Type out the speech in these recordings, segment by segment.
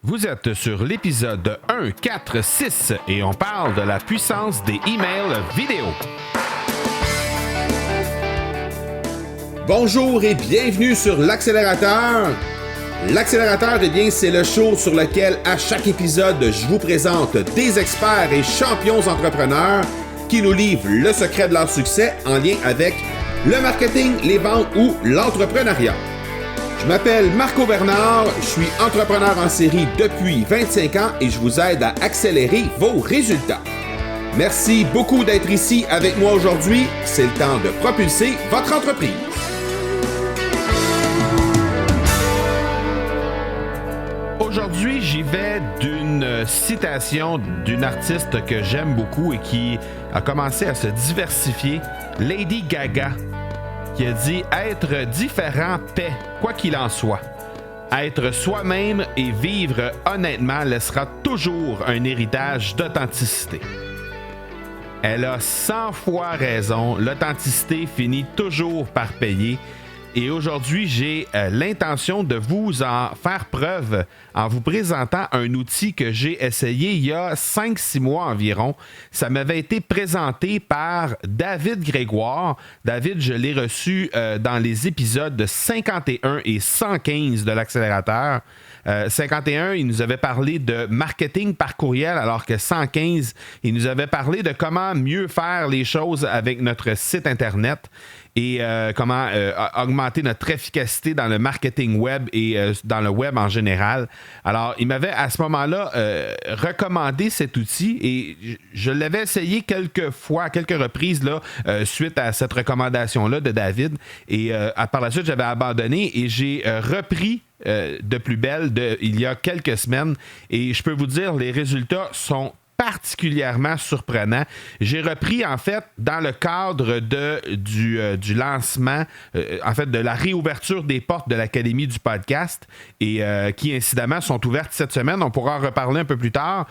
Vous êtes sur l'épisode 146 et on parle de la puissance des emails vidéo. Bonjour et bienvenue sur l'Accélérateur. L'Accélérateur, eh bien, c'est le show sur lequel, à chaque épisode, je vous présente des experts et champions entrepreneurs qui nous livrent le secret de leur succès en lien avec le marketing, les ventes ou l'entrepreneuriat. Je m'appelle Marco Bernard, je suis entrepreneur en série depuis 25 ans et je vous aide à accélérer vos résultats. Merci beaucoup d'être ici avec moi aujourd'hui. C'est le temps de propulser votre entreprise. Aujourd'hui, j'y vais d'une citation d'une artiste que j'aime beaucoup et qui a commencé à se diversifier, Lady Gaga, qui a dit « Être différent paie, quoi qu'il en soit. Être soi-même et vivre honnêtement laissera toujours un héritage d'authenticité. » Elle a 100 fois raison, l'authenticité finit toujours par payer. Et aujourd'hui, j'ai l'intention de vous en faire preuve en vous présentant un outil que j'ai essayé il y a 5-6 mois environ. Ça m'avait été présenté par David Grégoire. David, je l'ai reçu dans les épisodes 51 et 115 de l'Accélérateur. 51, il nous avait parlé de marketing par courriel, alors que 115, il nous avait parlé de comment mieux faire les choses avec notre site Internet et comment augmenter notre efficacité dans le marketing web et dans le web en général. Alors, il m'avait à ce moment-là recommandé cet outil et je l'avais essayé quelques fois, à quelques reprises là, suite à cette recommandation-là de David. Et par la suite, j'avais abandonné et j'ai repris de plus belle il y a quelques semaines. Et je peux vous dire, les résultats sont particulièrement surprenant. J'ai repris, en fait, dans le cadre du lancement, en fait, de la réouverture des portes de l'Académie du podcast et qui, incidemment, sont ouvertes cette semaine. On pourra en reparler un peu plus tard,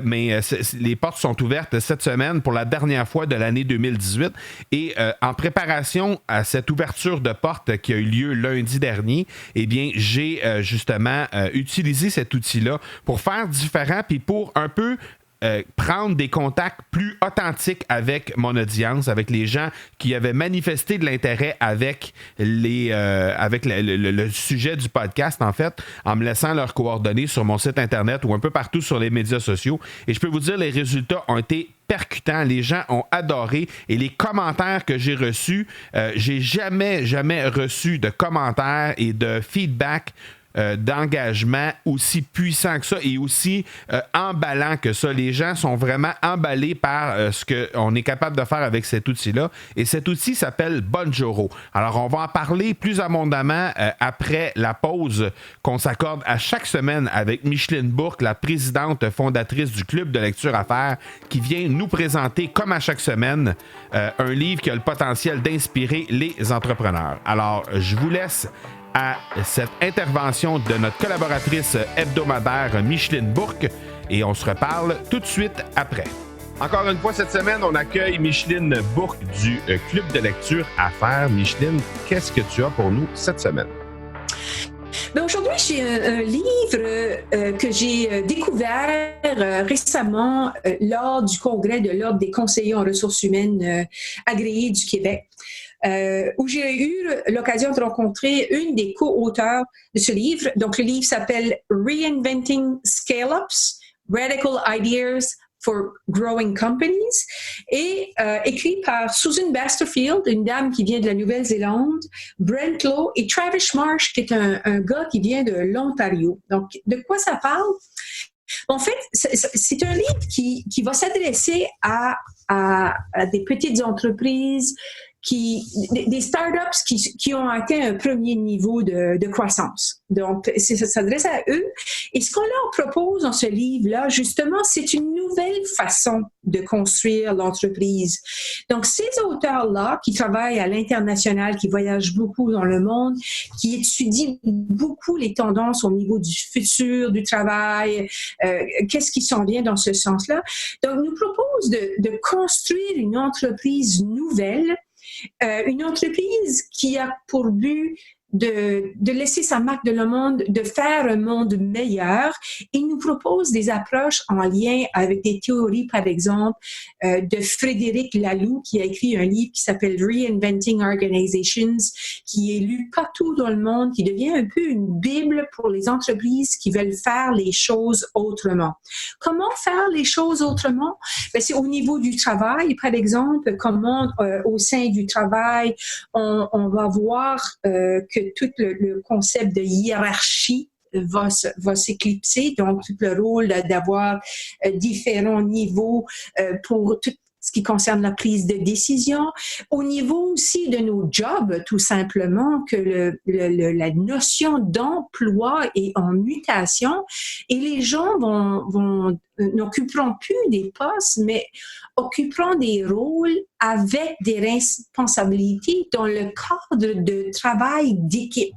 mais les portes sont ouvertes cette semaine pour la dernière fois de l'année 2018. Et en préparation à cette ouverture de portes qui a eu lieu lundi dernier, eh bien, j'ai justement utilisé cet outil-là pour faire différent puis pour un peu prendre des contacts plus authentiques avec mon audience, avec les gens qui avaient manifesté de l'intérêt avec le sujet du podcast, en fait, en me laissant leurs coordonnées sur mon site Internet ou un peu partout sur les médias sociaux. Et je peux vous dire, les résultats ont été percutants. Les gens ont adoré et les commentaires que j'ai reçus, j'ai jamais reçu de commentaires et de feedback d'engagement aussi puissant que ça et aussi emballant que ça. Les gens sont vraiment emballés par ce qu'on est capable de faire avec cet outil-là. Et cet outil s'appelle Bonjoro. Alors, on va en parler plus abondamment après la pause qu'on s'accorde à chaque semaine avec Micheline Bourque, la présidente fondatrice du Club de lecture à faire, qui vient nous présenter, comme à chaque semaine, un livre qui a le potentiel d'inspirer les entrepreneurs. Alors, je vous laisse à cette intervention de notre collaboratrice hebdomadaire Micheline Bourque et on se reparle tout de suite après. Encore une fois, cette semaine, on accueille Micheline Bourque du Club de lecture à faire. Micheline, qu'est-ce que tu as pour nous cette semaine? Bien, aujourd'hui, j'ai un livre que j'ai découvert récemment lors du congrès de l'Ordre des conseillers en ressources humaines agréés du Québec. Où j'ai eu l'occasion de rencontrer une des co-auteurs de ce livre. Donc, le livre s'appelle Reinventing Scale-Ups, Radical Ideas for Growing Companies et écrit par Susan Basterfield, une dame qui vient de la Nouvelle-Zélande, Brent Lowe et Travis Marsh, qui est un gars qui vient de l'Ontario. Donc, de quoi ça parle? En fait, c'est un livre qui va s'adresser à des petites entreprises, des startups qui ont atteint un premier niveau de croissance. Donc, ça s'adresse à eux. Et ce qu'on leur propose dans ce livre-là, justement, c'est une nouvelle façon de construire l'entreprise. Donc, ces auteurs-là, qui travaillent à l'international, qui voyagent beaucoup dans le monde, qui étudient beaucoup les tendances au niveau du futur, du travail, qu'est-ce qui s'en vient dans ce sens-là. Donc, nous proposent de construire une entreprise nouvelle, une entreprise qui a pour but de laisser sa marque dans le monde, de faire un monde meilleur. Il nous propose des approches en lien avec des théories, par exemple, de Frédéric Laloux, qui a écrit un livre qui s'appelle Reinventing Organizations, qui est lu partout dans le monde, qui devient un peu une bible pour les entreprises qui veulent faire les choses autrement. Comment faire les choses autrement? Ben, c'est au niveau du travail, par exemple, comment au sein du travail, on va voir que tout le concept de hiérarchie va s'éclipser, donc tout le rôle d'avoir différents niveaux pour tout ce qui concerne la prise de décision, au niveau aussi de nos jobs, tout simplement, que la notion d'emploi est en mutation et les gens n'occuperont plus des postes, mais occuperont des rôles avec des responsabilités dans le cadre de travail d'équipe.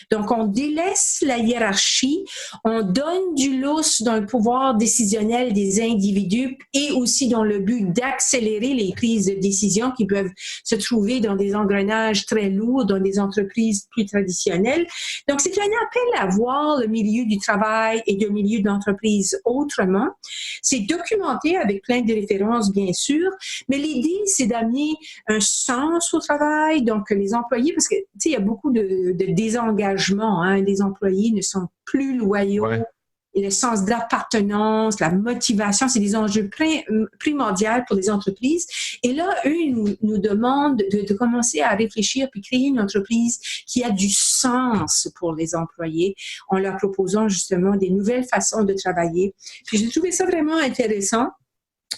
Donc, on délaisse la hiérarchie, on donne du lousse dans le pouvoir décisionnel des individus et aussi dans le but d'accélérer les prises de décision qui peuvent se trouver dans des engrenages très lourds, dans des entreprises plus traditionnelles. Donc, c'est un appel à voir le milieu du travail et le milieu d'entreprise autrement. C'est documenté avec plein de références, bien sûr, mais l'idée, c'est d'amener un sens au travail, donc les employés, parce que, tu sais, il y a beaucoup de désengagement, hein, les employés ne sont plus loyaux. Ouais. Et le sens d'appartenance, la motivation, c'est des enjeux primordiaux pour les entreprises. Et là, eux, ils nous demandent de commencer à réfléchir puis créer une entreprise qui a du sens pour les employés en leur proposant justement des nouvelles façons de travailler. Puis j'ai trouvé ça vraiment intéressant.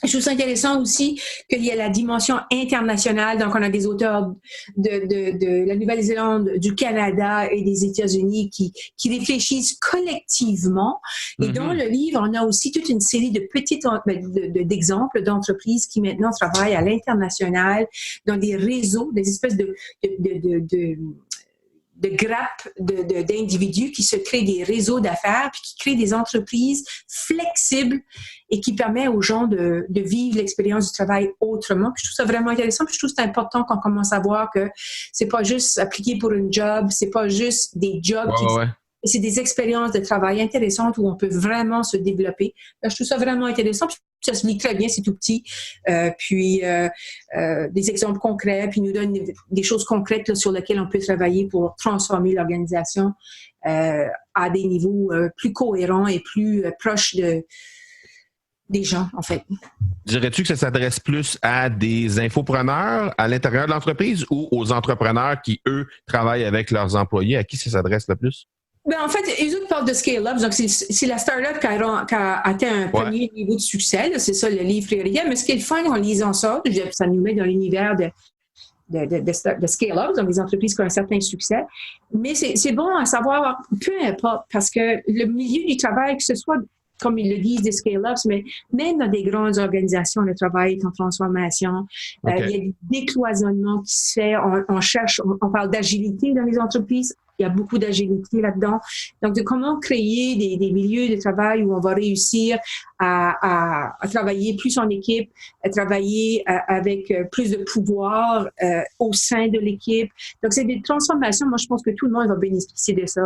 Je trouve ça intéressant aussi qu'il y a la dimension internationale. Donc, on a des auteurs de la Nouvelle-Zélande, du Canada et des États-Unis qui réfléchissent collectivement. Et dans le livre, on a aussi toute une série de petites d'exemples d'entreprises qui maintenant travaillent à l'international dans des réseaux, des espèces de grappes d'individus qui se créent des réseaux d'affaires puis qui créent des entreprises flexibles et qui permettent aux gens de vivre l'expérience du travail autrement. Puis je trouve ça vraiment intéressant. Puis je trouve que c'est important qu'on commence à voir que c'est pas juste appliquer pour un job, c'est pas juste des jobs c'est des expériences de travail intéressantes où on peut vraiment se développer. Je trouve ça vraiment intéressant. Puis ça se lit très bien, c'est tout petit. Des exemples concrets, puis nous donne des choses concrètes là, sur lesquelles on peut travailler pour transformer l'organisation à des niveaux plus cohérents et plus proches des gens, en fait. Dirais-tu que ça s'adresse plus à des infopreneurs à l'intérieur de l'entreprise ou aux entrepreneurs qui, eux, travaillent avec leurs employés? À qui ça s'adresse le plus? Ben, en fait, les autres parlent de scale-up. Donc, c'est la start-up qui a atteint un premier niveau de succès. Là, c'est ça, le livre Frédéric. Mais ce qui est le fun en lisant ça, ça nous met dans l'univers de scale-up, donc des entreprises qui ont un certain succès. Mais c'est bon à savoir, peu importe, parce que le milieu du travail, que ce soit, comme ils le disent, des scale-ups, mais même dans des grandes organisations, le travail est en transformation. Il y a des décloisonnements qui se fait. On parle d'agilité dans les entreprises. Il y a beaucoup d'agilité là-dedans. Donc, de comment créer des milieux de travail où on va réussir à travailler plus en équipe, à travailler avec plus de pouvoir au sein de l'équipe. Donc, c'est des transformations. Moi, je pense que tout le monde va bénéficier de ça.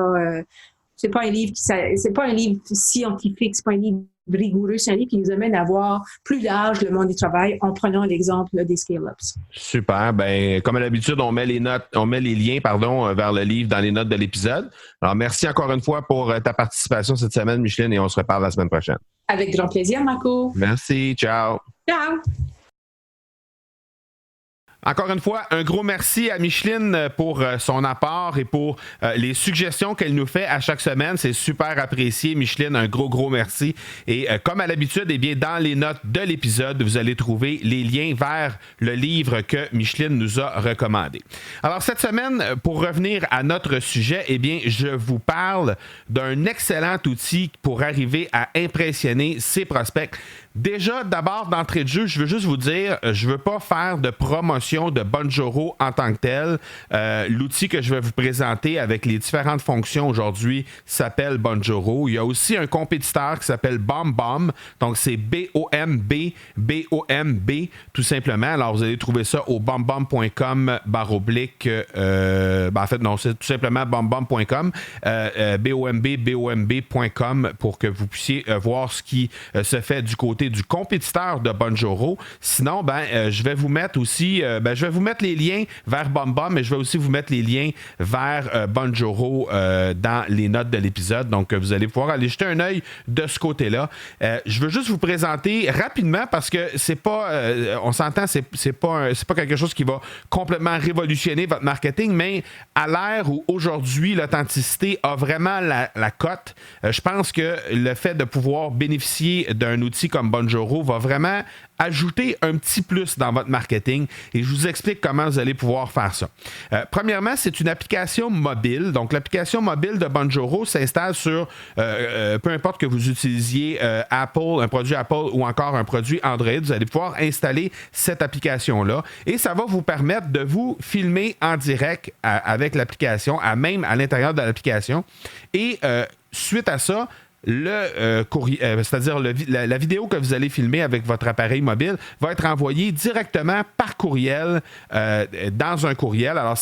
C'est pas un livre scientifique, c'est pas un livre rigoureux, c'est un livre qui nous amène à voir plus large le monde du travail en prenant l'exemple des scale-ups. Super. Ben, comme à l'habitude, on met les liens, vers le livre dans les notes de l'épisode. Alors, merci encore une fois pour ta participation cette semaine, Micheline, et on se reparle la semaine prochaine. Avec grand plaisir, Marco. Merci. Ciao. Ciao. Encore une fois, un gros merci à Micheline pour son apport et pour les suggestions qu'elle nous fait à chaque semaine. C'est super apprécié. Micheline, un gros merci. Et comme à l'habitude, eh bien, dans les notes de l'épisode, vous allez trouver les liens vers le livre que Micheline nous a recommandé. Alors, cette semaine, pour revenir à notre sujet, eh bien, je vous parle d'un excellent outil pour arriver à impressionner ses prospects. Déjà, d'abord, d'entrée de jeu, je veux juste vous dire, je ne veux pas faire de promotion l'application de Bonjoro en tant que telle. L'outil que je vais vous présenter avec les différentes fonctions aujourd'hui s'appelle Bonjoro. Il y a aussi un compétiteur qui s'appelle BombBomb. Donc, c'est B-O-M-B, B-O-M-B, tout simplement. Alors, vous allez trouver ça au bombomb.com /. En fait, non, c'est tout simplement bombomb.com, B-O-M-B, pour que vous puissiez voir ce qui se fait du côté du compétiteur de Bonjoro. Sinon, je vais vous mettre aussi, je vais vous mettre les liens vers BombBomb, mais je vais aussi vous mettre les liens vers Bonjoro dans les notes de l'épisode. Donc, vous allez pouvoir aller jeter un œil de ce côté-là. Je veux juste vous présenter rapidement parce que c'est pas, on s'entend, c'est pas quelque chose qui va complètement révolutionner votre marketing, mais à l'ère où aujourd'hui l'authenticité a vraiment la cote, je pense que le fait de pouvoir bénéficier d'un outil comme Bonjoro va vraiment ajouter un petit plus dans votre marketing et je vous explique comment vous allez pouvoir faire ça. Premièrement, c'est une application mobile. Donc, l'application mobile de Bonjoro s'installe sur peu importe que vous utilisiez Apple, un produit Apple ou encore un produit Android. Vous allez pouvoir installer cette application-là et ça va vous permettre de vous filmer en direct avec l'application, même à l'intérieur de l'application. Et suite à ça, c'est-à-dire la vidéo que vous allez filmer avec votre appareil mobile va être envoyée directement par courriel dans un courriel. Alors,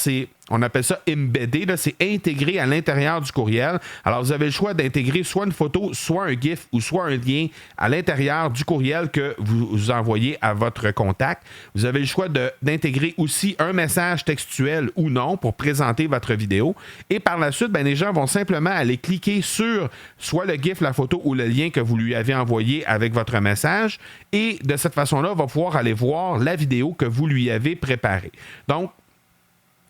on appelle ça embeddé, là, c'est intégré à l'intérieur du courriel. Alors, vous avez le choix d'intégrer soit une photo, soit un GIF ou soit un lien à l'intérieur du courriel que vous envoyez à votre contact. Vous avez le choix d'intégrer aussi un message textuel ou non pour présenter votre vidéo. Et par la suite, les gens vont simplement aller cliquer sur soit le GIF, la photo ou le lien que vous lui avez envoyé avec votre message. Et de cette façon-là, on va pouvoir aller voir la vidéo que vous lui avez préparée. Donc,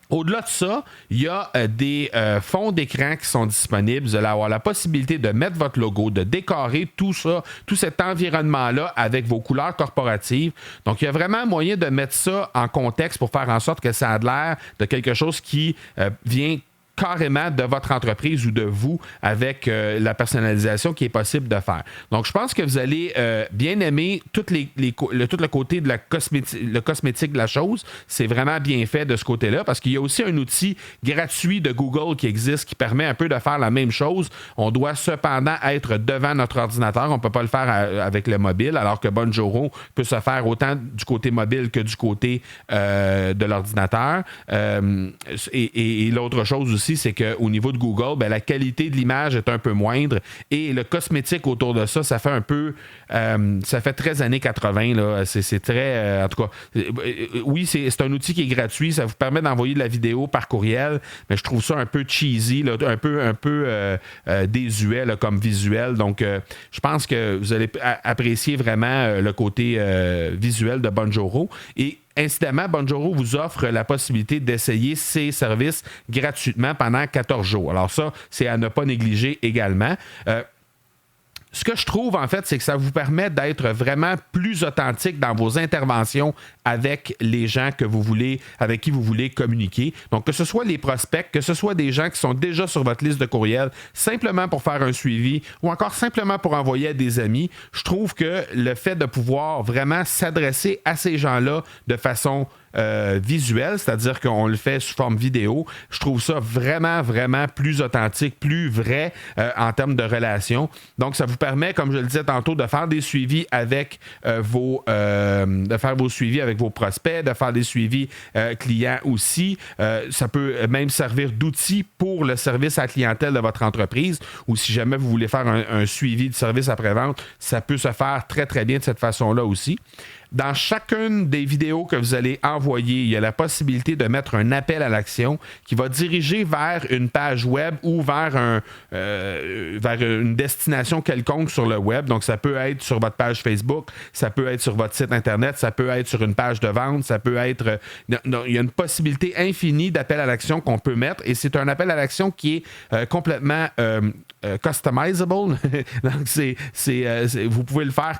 au-delà de ça, il y a des fonds d'écran qui sont disponibles. Vous allez avoir la possibilité de mettre votre logo, de décorer tout ça, tout cet environnement-là avec vos couleurs corporatives. Donc, il y a vraiment moyen de mettre ça en contexte pour faire en sorte que ça a l'air de quelque chose qui vient carrément de votre entreprise ou de vous avec la personnalisation qui est possible de faire. Donc, je pense que vous allez bien aimer tout le côté de le cosmétique de la chose. C'est vraiment bien fait de ce côté-là parce qu'il y a aussi un outil gratuit de Google qui existe qui permet un peu de faire la même chose. On doit cependant être devant notre ordinateur. On ne peut pas le faire avec le mobile, alors que Bonjoro peut se faire autant du côté mobile que du côté de l'ordinateur. Et l'autre chose aussi, c'est qu'au niveau de Google, la qualité de l'image est un peu moindre et le cosmétique autour de ça, ça fait un peu... ça fait très années 80. Là. C'est très... en tout cas, oui, c'est un outil qui est gratuit. Ça vous permet d'envoyer de la vidéo par courriel, mais je trouve ça un peu cheesy, là, un peu désuet là, comme visuel. Donc, je pense que vous allez apprécier vraiment le côté visuel de Bonjoro. Et incidemment, Bonjoro vous offre la possibilité d'essayer ces services gratuitement pendant 14 jours. Alors ça, c'est à ne pas négliger également. Ce que je trouve, en fait, c'est que ça vous permet d'être vraiment plus authentique dans vos interventions avec les gens avec qui vous voulez communiquer. Donc, que ce soit les prospects, que ce soit des gens qui sont déjà sur votre liste de courriels, simplement pour faire un suivi ou encore simplement pour envoyer à des amis, je trouve que le fait de pouvoir vraiment s'adresser à ces gens-là de façon visuel, c'est-à-dire qu'on le fait sous forme vidéo. Je trouve ça vraiment, vraiment plus authentique, plus vrai en termes de relation. Donc, ça vous permet, comme je le disais tantôt, de faire des suivis avec vos suivis avec vos prospects, de faire des suivis clients aussi. Ça peut même servir d'outil pour le service à la clientèle de votre entreprise ou si jamais vous voulez faire un suivi de service après-vente, ça peut se faire très, très bien de cette façon-là aussi. Dans chacune des vidéos que vous allez envoyer, il y a la possibilité de mettre un appel à l'action qui va diriger vers une page web ou vers une destination quelconque sur le web. Donc, ça peut être sur votre page Facebook, ça peut être sur votre site Internet, ça peut être sur une page de vente, ça peut être... il y a une possibilité infinie d'appel à l'action qu'on peut mettre et c'est un appel à l'action qui est complètement customizable. Donc, vous pouvez le faire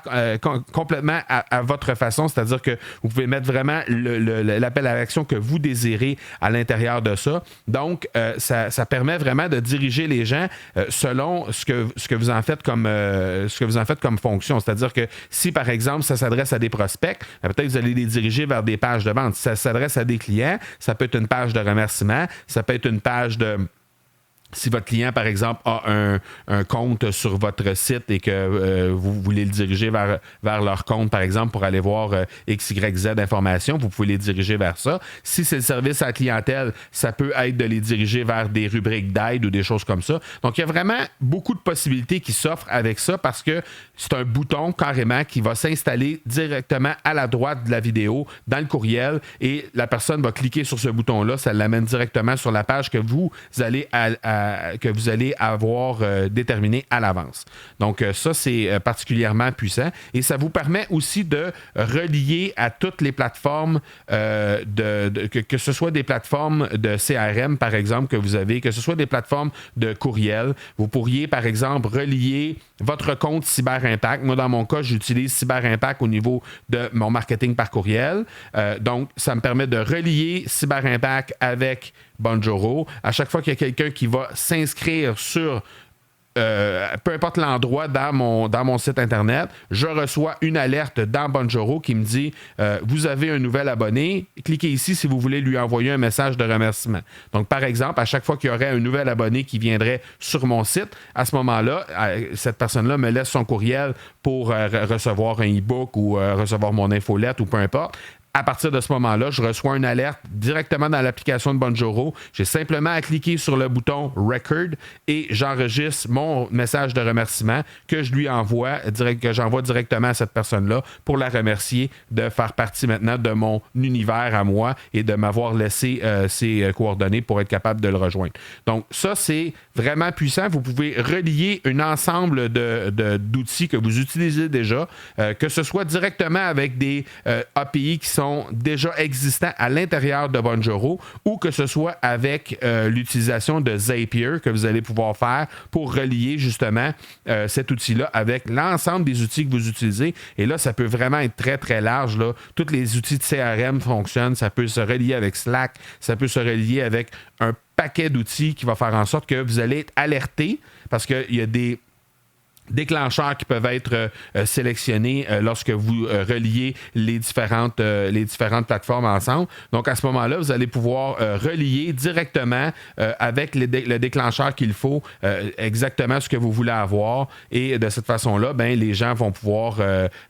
complètement à votre façon, c'est-à-dire que vous pouvez mettre vraiment l'appel à l'action que vous désirez à l'intérieur de ça. Donc, ça permet vraiment de diriger les gens selon ce que vous en faites comme fonction. C'est-à-dire que si, par exemple, ça s'adresse à des prospects, peut-être vous allez les diriger vers des pages de vente. Si ça s'adresse à des clients, ça peut être une page de remerciement, ça peut être une page de... Si votre client, par exemple, a un compte sur votre site et que vous voulez le diriger vers leur compte, par exemple, pour aller voir X, Y, Z informations, vous pouvez les diriger vers ça. Si c'est le service à la clientèle, ça peut être de les diriger vers des rubriques d'aide ou des choses comme ça. Donc, il y a vraiment beaucoup de possibilités qui s'offrent avec ça parce que c'est un bouton carrément qui va s'installer directement à la droite de la vidéo dans le courriel et la personne va cliquer sur ce bouton-là, ça l'amène directement sur la page que vous allez avoir déterminé à l'avance. Donc, ça, c'est particulièrement puissant. Et ça vous permet aussi de relier à toutes les plateformes, que ce soit des plateformes de CRM, par exemple, que vous avez, que ce soit des plateformes de courriel. Vous pourriez, par exemple, relier votre compte CyberImpact. Moi, dans mon cas, j'utilise CyberImpact au niveau de mon marketing par courriel. Donc, ça me permet de relier CyberImpact avec Bonjoro. À chaque fois qu'il y a quelqu'un qui va s'inscrire sur peu importe l'endroit dans mon site internet, je reçois une alerte dans Bonjoro qui me dit vous avez un nouvel abonné, cliquez ici si vous voulez lui envoyer un message de remerciement. Donc, par exemple, à chaque fois qu'il y aurait un nouvel abonné qui viendrait sur mon site, à ce moment-là, cette personne-là me laisse son courriel pour recevoir un e-book ou recevoir mon infolette ou peu importe. À partir de ce moment-là, je reçois une alerte directement dans l'application de Bonjoro. J'ai simplement à cliquer sur le bouton Record et j'enregistre mon message de remerciement que j'envoie directement à cette personne-là pour la remercier de faire partie maintenant de mon univers à moi et de m'avoir laissé ses coordonnées pour être capable de le rejoindre. Donc, ça, c'est vraiment puissant. Vous pouvez relier un ensemble d'outils que vous utilisez déjà, que ce soit directement avec des API qui sont déjà existants à l'intérieur de Bonjoro ou que ce soit avec l'utilisation de Zapier que vous allez pouvoir faire pour relier justement cet outil-là avec l'ensemble des outils que vous utilisez. Et là, ça peut vraiment être très, très large. Là. Tous les outils de CRM fonctionnent. Ça peut se relier avec Slack. Ça peut se relier avec un paquet d'outils qui va faire en sorte que vous allez être alerté parce qu'il y a des déclencheurs qui peuvent être sélectionnés lorsque vous reliez les différentes plateformes ensemble. Donc, à ce moment-là, vous allez pouvoir relier directement avec le déclencheur qu'il faut exactement ce que vous voulez avoir. Et de cette façon-là, les gens vont pouvoir,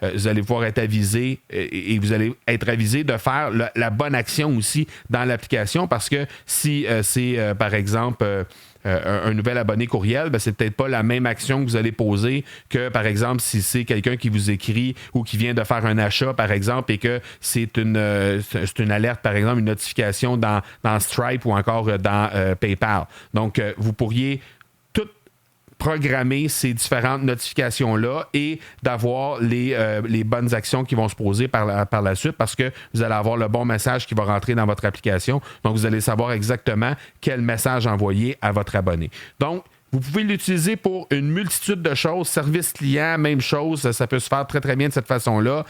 vous allez pouvoir être avisés et vous allez être avisé de faire la bonne action aussi dans l'application parce que si c'est, par exemple, un nouvel abonné courriel, c'est peut-être pas la même action que vous allez poser que, par exemple, si c'est quelqu'un qui vous écrit ou qui vient de faire un achat, par exemple, et que c'est une alerte, par exemple, une notification dans Stripe ou encore dans PayPal. Donc, vous pourriez programmer ces différentes notifications-là et d'avoir les bonnes actions qui vont se poser par la suite parce que vous allez avoir le bon message qui va rentrer dans votre application. Donc, vous allez savoir exactement quel message envoyer à votre abonné. Donc, vous pouvez l'utiliser pour une multitude de choses. Service client, même chose. Ça peut se faire très, très bien de cette façon-là.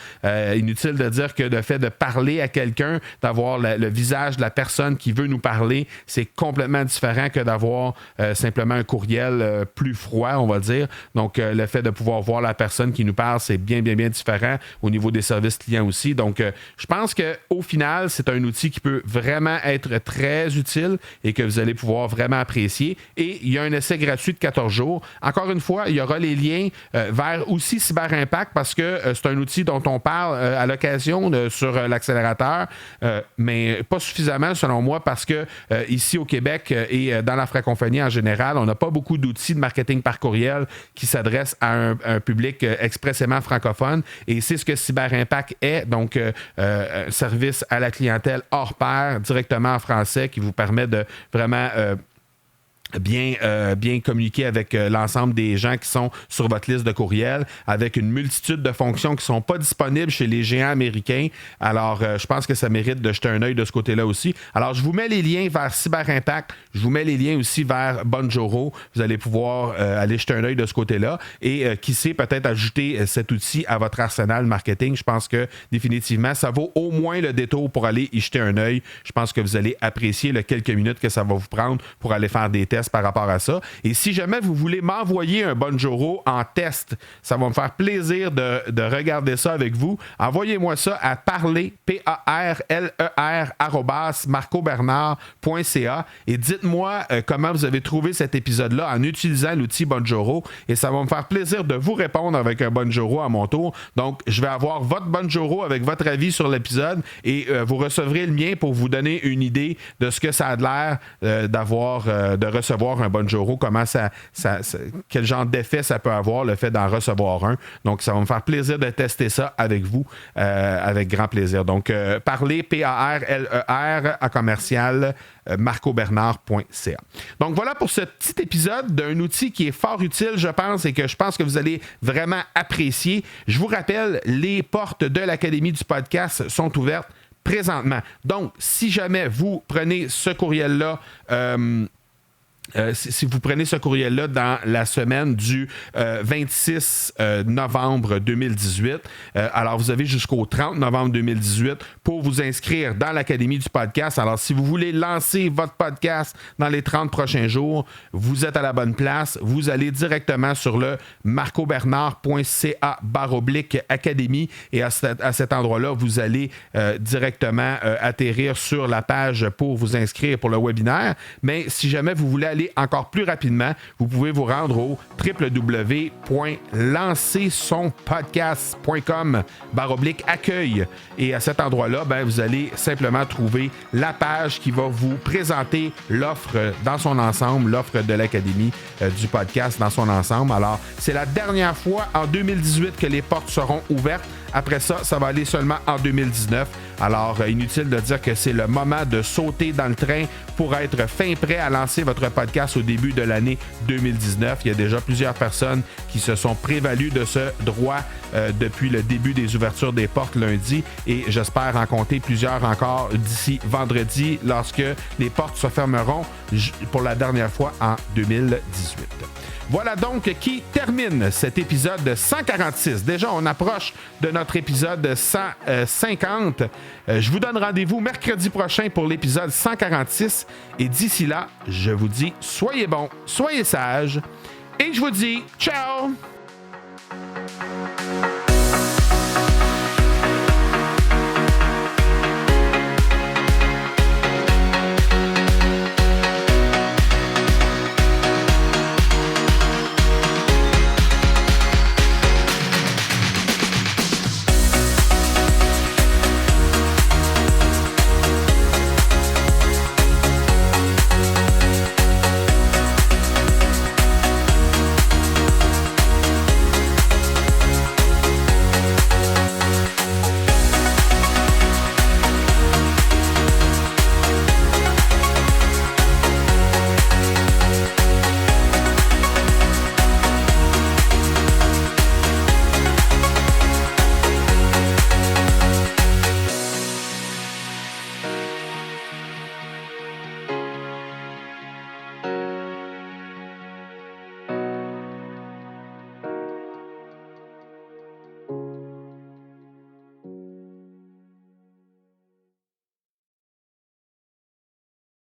Inutile de dire que le fait de parler à quelqu'un, d'avoir le visage de la personne qui veut nous parler, c'est complètement différent que d'avoir simplement un courriel plus froid, on va dire. Donc, le fait de pouvoir voir la personne qui nous parle, c'est bien, bien, bien différent au niveau des services clients aussi. Donc, je pense qu'au final, c'est un outil qui peut vraiment être très utile et que vous allez pouvoir vraiment apprécier. Et il y a un essai gratuit de 14 jours. Encore une fois, il y aura les liens vers aussi CyberImpact parce que c'est un outil dont on parle à l'occasion sur l'accélérateur, mais pas suffisamment selon moi parce que ici au Québec et dans la francophonie en général, on n'a pas beaucoup d'outils de marketing par courriel qui s'adressent à un public expressément francophone et c'est ce que CyberImpact est, donc un service à la clientèle hors pair directement en français qui vous permet de vraiment bien communiquer avec l'ensemble des gens qui sont sur votre liste de courriels, avec une multitude de fonctions qui ne sont pas disponibles chez les géants américains. Alors, je pense que ça mérite de jeter un œil de ce côté-là aussi. Alors, je vous mets les liens vers Cyber Impact. Je vous mets les liens aussi vers Bonjoro. Vous allez pouvoir aller jeter un œil de ce côté-là. Et qui sait, peut-être ajouter cet outil à votre arsenal marketing. Je pense que définitivement, ça vaut au moins le détour pour aller y jeter un œil. Je pense que vous allez apprécier les quelques minutes que ça va vous prendre pour aller faire des tests par rapport à ça. Et si jamais vous voulez m'envoyer un Bonjoro en test, ça va me faire plaisir de regarder ça avec vous. Envoyez-moi ça à parler, PARLER, @marcobernard.ca et dites-moi comment vous avez trouvé cet épisode-là en utilisant l'outil Bonjoro et ça va me faire plaisir de vous répondre avec un Bonjoro à mon tour. Donc, je vais avoir votre Bonjoro avec votre avis sur l'épisode et vous recevrez le mien pour vous donner une idée de ce que ça a l'air de recevoir un Bonjoro, comment quel genre d'effet ça peut avoir, le fait d'en recevoir un. Donc, ça va me faire plaisir de tester ça avec vous, avec grand plaisir. Donc, parlez, PARLER, @ marcobernard.ca. Donc, voilà pour ce petit épisode d'un outil qui est fort utile, je pense, et que je pense que vous allez vraiment apprécier. Je vous rappelle, les portes de l'Académie du podcast sont ouvertes présentement. Donc, si jamais vous prenez ce courriel-là, si vous prenez ce courriel-là dans la semaine du 26 novembre 2018, alors vous avez jusqu'au 30 novembre 2018 pour vous inscrire dans l'Académie du podcast. Alors, si vous voulez lancer votre podcast dans les 30 prochains jours, vous êtes à la bonne place. Vous allez directement sur le marcobernard.ca/académie et à cet endroit-là, vous allez directement atterrir sur la page pour vous inscrire pour le webinaire. Mais si jamais vous voulez aller encore plus rapidement, vous pouvez vous rendre au www.lancersonpodcast.com/accueil et à cet endroit-là, vous allez simplement trouver la page qui va vous présenter l'offre dans son ensemble, l'offre de l'Académie du podcast dans son ensemble. Alors, c'est la dernière fois en 2018 que les portes seront ouvertes. Après ça, ça va aller seulement en 2019. Alors, inutile de dire que c'est le moment de sauter dans le train pour être fin prêt à lancer votre podcast au début de l'année 2019. Il y a déjà plusieurs personnes qui se sont prévalues de ce droit depuis le début des ouvertures des portes lundi et j'espère en compter plusieurs encore d'ici vendredi lorsque les portes se fermeront pour la dernière fois en 2018. Voilà donc qui termine cet épisode 146. Déjà, on approche de notre épisode 150. Je vous donne rendez-vous mercredi prochain pour l'épisode 146. Et d'ici là, je vous dis, soyez bons, soyez sages. Et je vous dis, ciao!